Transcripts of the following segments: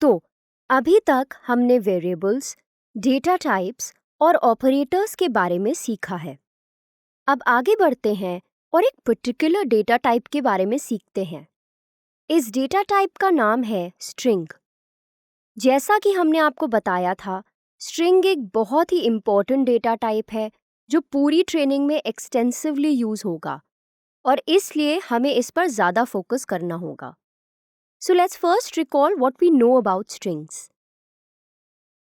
तो अभी तक हमने वेरिएबल्स, डेटा टाइप्स और ऑपरेटर्स के बारे में सीखा है। अब आगे बढ़ते हैं और एक पर्टिकुलर डेटा टाइप के बारे में सीखते हैं। इस डेटा टाइप का नाम है स्ट्रिंग। जैसा कि हमने आपको बताया था, स्ट्रिंग एक बहुत ही इम्पॉर्टेंट डेटा टाइप है जो पूरी ट्रेनिंग में एक्सटेंसिवली यूज होगा और इसलिए हमें इस पर ज़्यादा फोकस करना होगा। So let's first recall what we know about strings.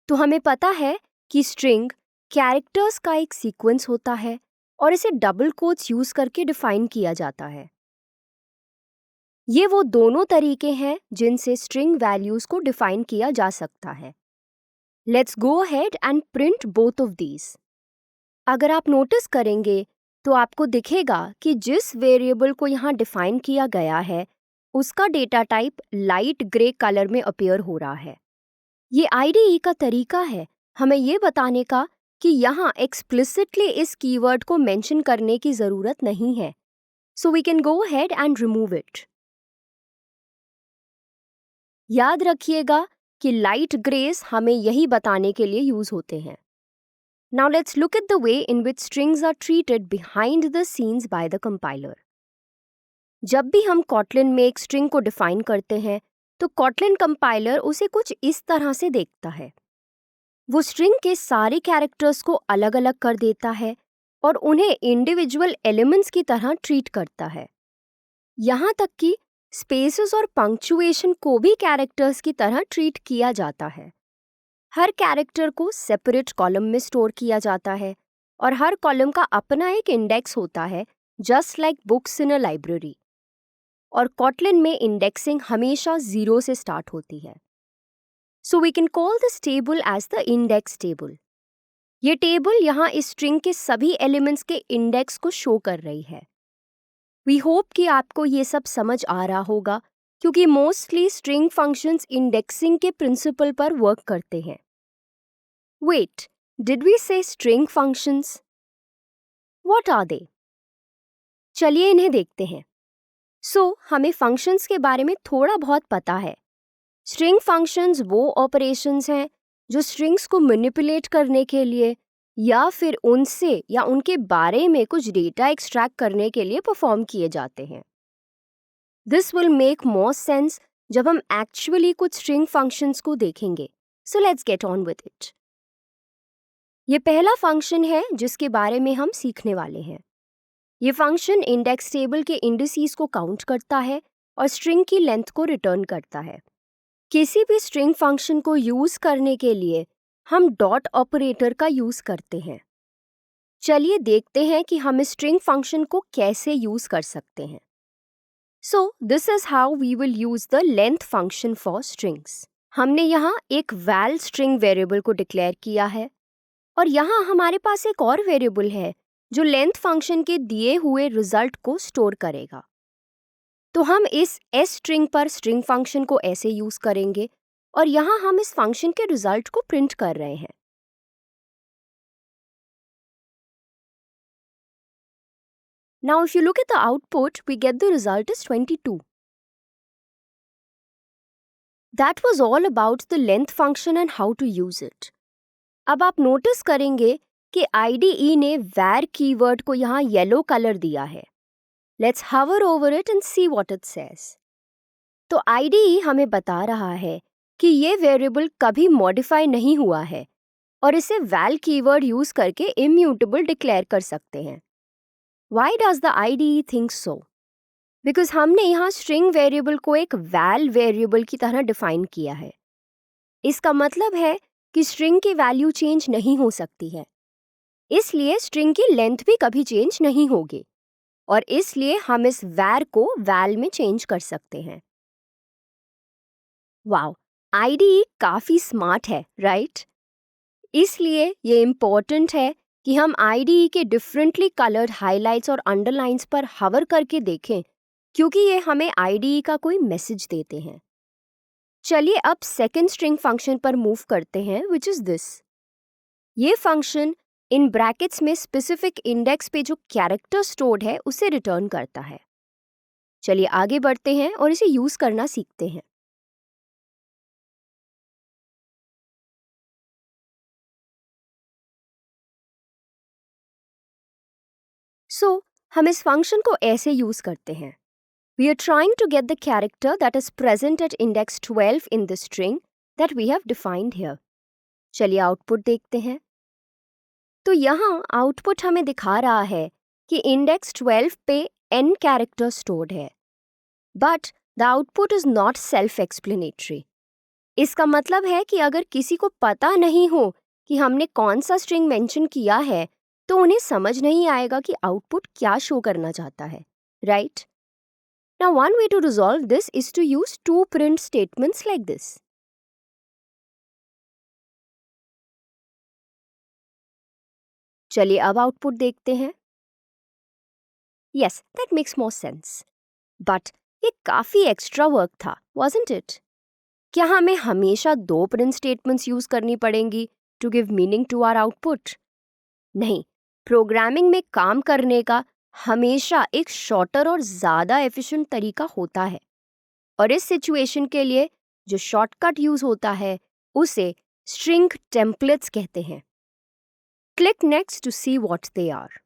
तो हमें पता है कि स्ट्रिंग कैरेक्टर्स का एक सीक्वेंस होता है और इसे डबल कोट्स यूज करके डिफाइन किया जाता है। ये वो दोनों तरीके हैं जिनसे स्ट्रिंग वैल्यूज को डिफाइन किया जा सकता है। Let's go ahead and print both of these. अगर आप नोटिस करेंगे तो आपको दिखेगा कि जिस वेरिएबल को यहाँ डिफाइन किया गया है उसका data type light grey colour में अपीयर हो रहा है। ये आईडीई का तरीका है हमें ये बताने का कि यहाँ एक्सप्लिसिटली इस कीवर्ड को मेंशन करने की ज़रूरत नहीं है, so we can go ahead and remove it. याद रखिएगा कि लाइट ग्रेस हमें यही बताने के लिए यूज होते हैं। Now let's look at the way in which strings are treated behind the scenes by the compiler. जब भी हम कॉटलिन में एक स्ट्रिंग को डिफाइन करते हैं तो कॉटलिन कंपाइलर उसे कुछ इस तरह से देखता है। वो स्ट्रिंग के सारे कैरेक्टर्स को अलग अलग कर देता है और उन्हें इंडिविजुअल एलिमेंट्स की तरह ट्रीट करता है। यहाँ तक कि स्पेसेस और पंक्चुएशन को भी कैरेक्टर्स की तरह ट्रीट किया जाता है। हर कैरेक्टर को सेपरेट कॉलम में स्टोर किया जाता है और हर कॉलम का अपना एक इंडेक्स होता है, just like books in a library. और कॉटलिन में इंडेक्सिंग हमेशा 0 से स्टार्ट होती है। So we can call this table as the index table. ये टेबल यहाँ इस स्ट्रिंग के सभी एलिमेंट्स के इंडेक्स को शो कर रही है। वी होप कि आपको ये सब समझ आ रहा होगा क्योंकि मोस्टली स्ट्रिंग फंक्शंस इंडेक्सिंग के प्रिंसिपल पर वर्क करते हैं। Wait, did we say string functions? What are they? चलिए इन्हें देखते हैं। हमें फंक्शंस के बारे में थोड़ा बहुत पता है। स्ट्रिंग फंक्शंस वो ऑपरेशंस हैं जो स्ट्रिंग्स को मैनिपुलेट करने के लिए या फिर उनसे या उनके बारे में कुछ डेटा एक्सट्रैक्ट करने के लिए परफॉर्म किए जाते हैं। This will make more sense जब हम एक्चुअली कुछ स्ट्रिंग फंक्शंस को देखेंगे। So let's get on with it. ये पहला फंक्शन है जिसके बारे में हम सीखने वाले हैं। ये फंक्शन इंडेक्स टेबल के इंडिसेस को काउंट करता है और स्ट्रिंग की लेंथ को रिटर्न करता है। किसी भी स्ट्रिंग फंक्शन को यूज करने के लिए हम डॉट ऑपरेटर का यूज करते हैं। चलिए देखते हैं कि हम इस स्ट्रिंग फंक्शन को कैसे यूज कर सकते हैं। This is how we will use the length function for strings. हमने यहाँ एक वैल स्ट्रिंग वेरिएबल को डिक्लेयर किया है और यहाँ हमारे पास एक और वेरिएबल है जो लेंथ फंक्शन के दिए हुए रिजल्ट को स्टोर करेगा। तो हम इस एस स्ट्रिंग पर स्ट्रिंग फंक्शन को ऐसे यूज करेंगे और यहाँ हम इस फंक्शन के रिजल्ट को प्रिंट कर रहे हैं। Now if you look at the output, we get the result is 22. That was all about the length function and how to use it. अब आप नोटिस करेंगे कि IDE ने var कीवर्ड को यहाँ येलो कलर दिया है। Let's hover over it and see what it says. तो IDE हमें बता रहा है कि ये वेरिएबल कभी मॉडिफाई नहीं हुआ है और इसे val कीवर्ड यूज करके इम्यूटेबल डिक्लेयर कर सकते हैं। Why does the IDE think so? Because हमने यहाँ स्ट्रिंग वेरिएबल को एक val वेरिएबल की तरह डिफाइन किया है। इसका मतलब है कि स्ट्रिंग की वैल्यू चेंज नहीं हो सकती है, इसलिए स्ट्रिंग की लेंथ भी कभी चेंज नहीं होगी और इसलिए हम इस var को val में चेंज कर सकते हैं। वाओ, IDE काफ़ी स्मार्ट है, राइट? इसलिए ये इम्पोर्टेंट है कि हम IDE के डिफरेंटली कलर्ड हाइलाइट्स और अंडरलाइंस पर हवर करके देखें क्योंकि ये हमें IDE का कोई मैसेज देते हैं। चलिए अब सेकेंड स्ट्रिंग फंक्शन पर मूव करते हैं, विच इज दिस। ये फंक्शन इन ब्रैकेट्स में स्पेसिफिक इंडेक्स पे जो कैरेक्टर स्टोर्ड है उसे रिटर्न करता है। चलिए आगे बढ़ते हैं और इसे यूज करना सीखते हैं। सो हम इस फंक्शन को ऐसे यूज करते हैं. We are trying to get the character that is present at index 12 in the string that we have defined here. चलिए आउटपुट देखते हैं. तो यहाँ आउटपुट हमें दिखा रहा है कि इंडेक्स 12 पे n कैरेक्टर स्टोर्ड है. But the output is not self explanatory. इसका मतलब है कि अगर किसी को पता नहीं हो कि हमने कौन सा स्ट्रिंग मेंशन किया है तो उन्हें समझ नहीं आएगा कि आउटपुट क्या शो करना चाहता है, right? Now one way to resolve this is to use two print statements like this. चलिए अब आउटपुट देखते हैं. Yes, that makes more sense. But ये काफी एक्स्ट्रा वर्क था, wasn't it? क्या हमें हमेशा दो प्रिंट स्टेटमेंट्स यूज करनी पड़ेंगी to give meaning to our output? नहीं, प्रोग्रामिंग में काम करने का हमेशा एक शॉर्टर और ज़्यादा एफिशिएंट तरीका होता है. और इस सिचुएशन के लिए जो शॉर्टकट यूज होता है उसे स्ट्रिंग टेम्पलेट्स कहते हैं. Click next to see what they are.